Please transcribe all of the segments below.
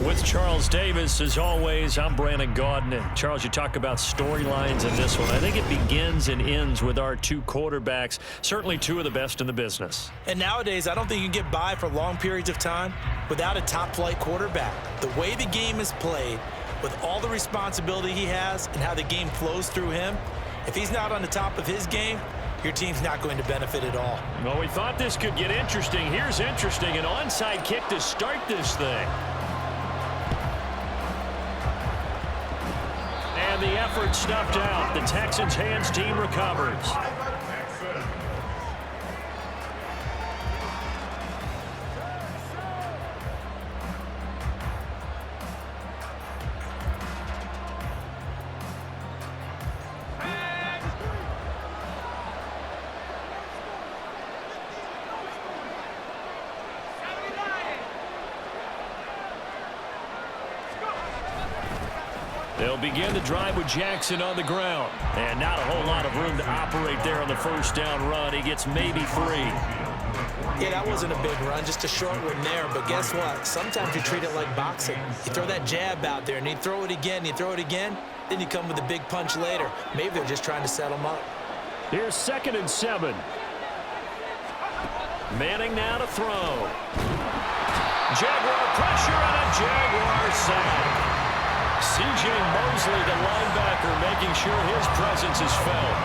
With Charles Davis, as always, I'm Brandon Gaudin. And Charles, you talk about storylines in this one. I think it begins and ends with our two quarterbacks, certainly two of the best in the business. And nowadays, I don't think you can get by for long periods of time without a top-flight quarterback. The way the game is played, with all the responsibility he has and how the game flows through him, if he's not on the top of his game, your team's not going to benefit at all. Well, we thought this could get interesting. Here's interesting, an onside kick to start this thing. And the effort snuffed out. The Texans' hands team recovers. They'll begin the drive with Jackson on the ground. And not a whole lot of room to operate there on the first down run. He gets maybe 3. Yeah, that wasn't a big run, just a short one there. But guess what? Sometimes you treat it like boxing. You throw that jab out there, and you throw it again, you throw it again, then you come with a big punch later. Maybe they're just trying to set him up. Here's 2nd and 7. Manning now to throw. Jaguar pressure and a Jaguar sack. C.J. Mosley, the linebacker, making sure his presence is felt.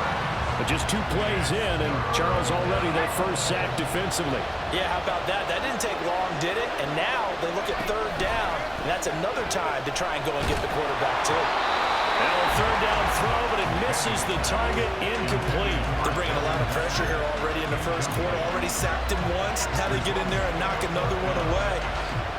But just 2 plays in, and Charles already their first sack defensively. Yeah, how about that? That didn't take long, did it? And now they look at 3rd down, and that's another time to try and go and get the quarterback, too. Now a 3rd down throw, but it misses the target, incomplete. They're bringing a lot of pressure here already in the first quarter. Already sacked him once. Now they get in there and knock another one away.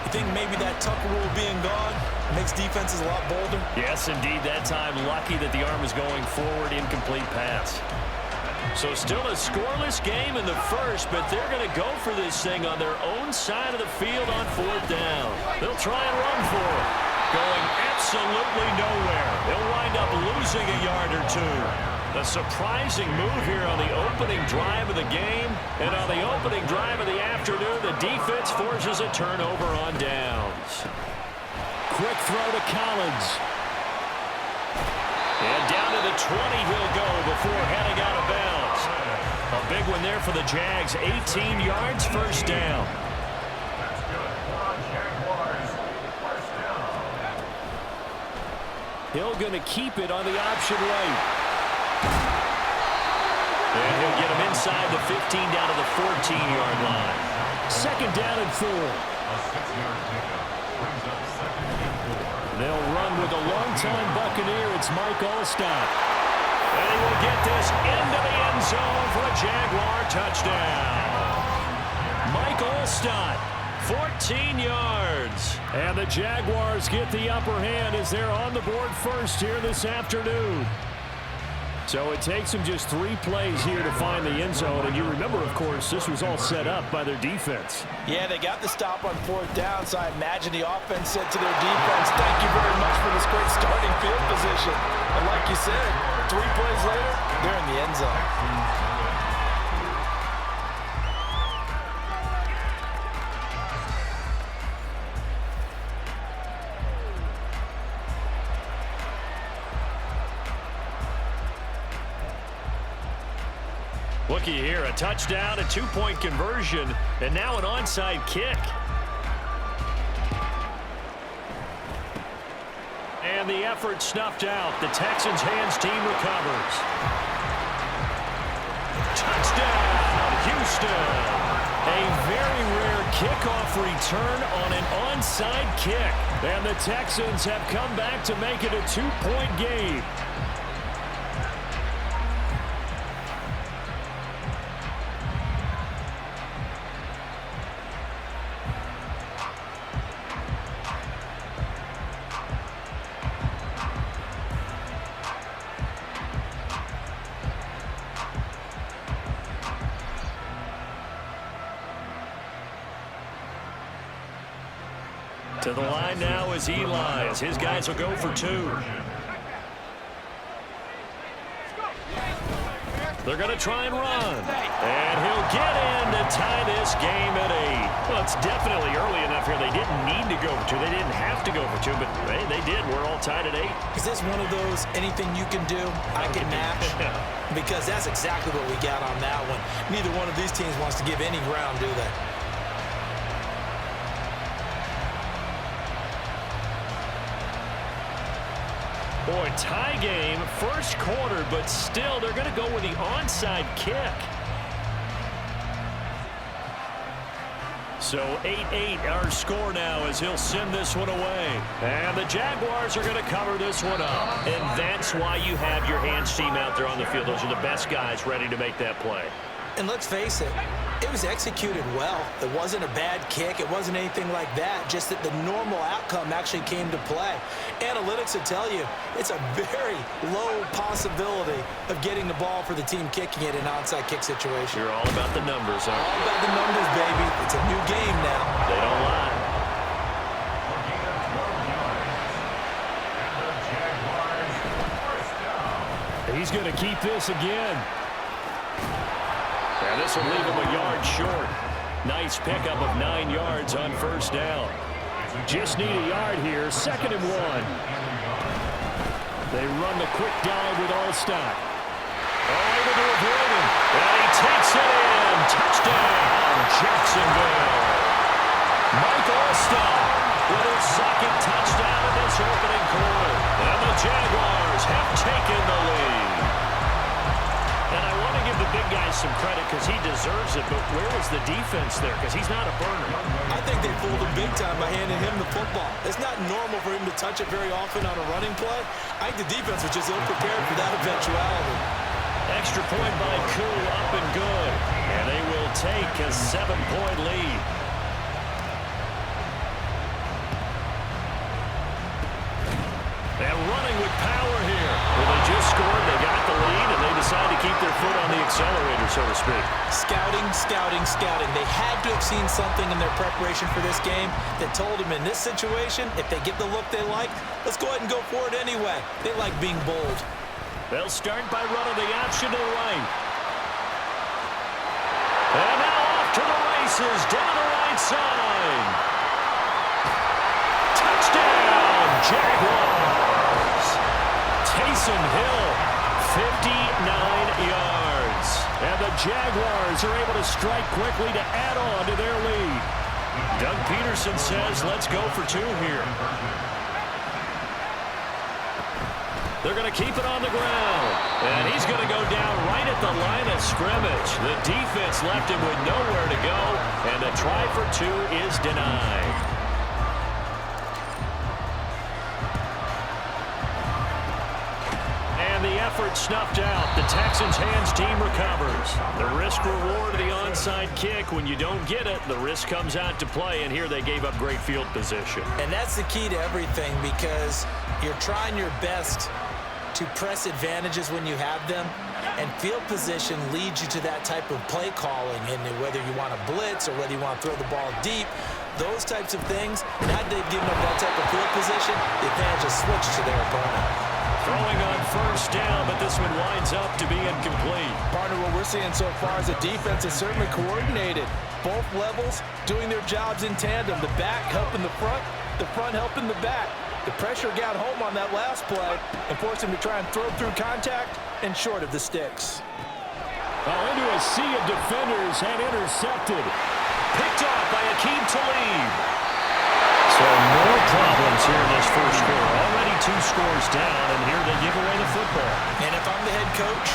You think maybe that Tucker rule being gone makes defenses a lot bolder? Yes, indeed. That time, lucky that the arm is going forward, incomplete pass. So still a scoreless game in the first, but they're going to go for this thing on their own side of the field on 4th down. They'll try and run for it. Going absolutely nowhere. They'll wind up losing a yard or 2. A surprising move here on the opening drive of the game. And on the opening drive of the afternoon, the defense forces a turnover on downs. Quick throw to Collins. And down to the 20 he'll go before heading out of bounds. A big one there for the Jags. 18 yards, first down. Hill going to keep it on the option right. And he'll get him inside the 15 down to the 14-yard line. 2nd down and 4. They'll run with a longtime Buccaneer. It's Mike Allstott. And he will get this into the end zone for a Jaguar touchdown. Mike Allstott, 14 yards. And the Jaguars get the upper hand as they're on the board first here this afternoon. So it takes them just 3 plays here to find the end zone. And you remember, of course, this was all set up by their defense. Yeah, they got the stop on 4th down, so I imagine the offense said to their defense, thank you very much for this great starting field position. And like you said, 3 plays later, they're in the end zone. Looky here, a touchdown, a 2-point conversion, and now an onside kick. And the effort snuffed out. The Texans' hands team recovers. Touchdown, Houston. A very rare kickoff return on an onside kick. And the Texans have come back to make it a 2-point game. To the line now is Eli, as his guys will go for 2. They're going to try and run. And he'll get in to tie this game at 8. Well, it's definitely early enough here. They didn't need to go for 2. They didn't have to go for 2, but hey, they did. We're all tied at 8. Is this one of those anything you can do, I can match? Because that's exactly what we got on that one. Neither one of these teams wants to give any ground, do they? Boy, tie game, first quarter, but still they're going to go with the onside kick. So 8-8 our score now as he'll send this one away. And the Jaguars are going to cover this one up. And that's why you have your hands team out there on the field. Those are the best guys ready to make that play. And let's face it, it was executed well. It wasn't a bad kick. It wasn't anything like that. Just that the normal outcome actually came to play. Analytics will tell you it's a very low possibility of getting the ball for the team kicking it in an onside kick situation. You're all about the numbers, huh? All about the numbers, baby. It's a new game now. They don't lie. He's going to keep this again. And this will leave him a yard short. Nice pickup of 9 yards on first down. Just need a yard here, 2nd and 1. They run the quick dive with Allstott. Able to avoid him. And he takes it in. Touchdown, Jacksonville. Mike Allstott with his 2nd touchdown in this opening quarter. And the Jaguars have taken the lead. And I want to give the big guy some credit because he deserves it, but where was the defense there? Because he's not a burner. I think they fooled him big time by handing him the football. It's not normal for him to touch it very often on a running play. I think the defense was just ill-prepared for that eventuality. Extra point by Koo, up and good. And they will take a 7-point lead. And running with power here. Well, they just scored, they got the lead, and they decide to keep their foot on the accelerator, so to speak. Scouting, scouting, scouting. They had to have seen something in their preparation for this game that told them in this situation, if they get the look they like, let's go ahead and go for it anyway. They like being bold. They'll start by running the option to the right. And now off to the races, down the right side. Touchdown, Jaguars. Taysom Hill, 59 yards. And the Jaguars are able to strike quickly to add on to their lead. Doug Peterson says, let's go for 2 here. They're going to keep it on the ground. And he's going to go down right at the line of scrimmage. The defense left him with nowhere to go. And the try for 2 is denied. And the effort snuffed out. The Texans' hands team recovers. The risk reward of the onside kick. When you don't get it, the risk comes out to play. And here they gave up great field position. And that's the key to everything because you're trying your best to press advantages when you have them. And field position leads you to that type of play calling. And whether you want to blitz or whether you want to throw the ball deep, those types of things, now they've given up that type of field position, the advantage is switched to their opponent. Throwing on first down, but this one winds up to be incomplete. Partner, what we're seeing so far is the defense is certainly coordinated. Both levels doing their jobs in tandem. The back helping the front helping the back. The pressure got home on that last play and forced him to try and throw through contact and short of the sticks. Into a sea of defenders and intercepted. Picked off by Akeem Talib. So no problems here in this first quarter. Already 2 scores down, and here they give away the football. And if I'm the head coach,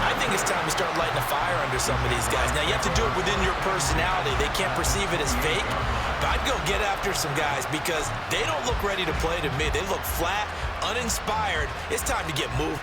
I think it's time to start lighting a fire under some of these guys. Now, you have to do it within your personality. They can't perceive it as fake. But I'd go get after some guys because they don't look ready to play to me. They look flat, uninspired. It's time to get moved.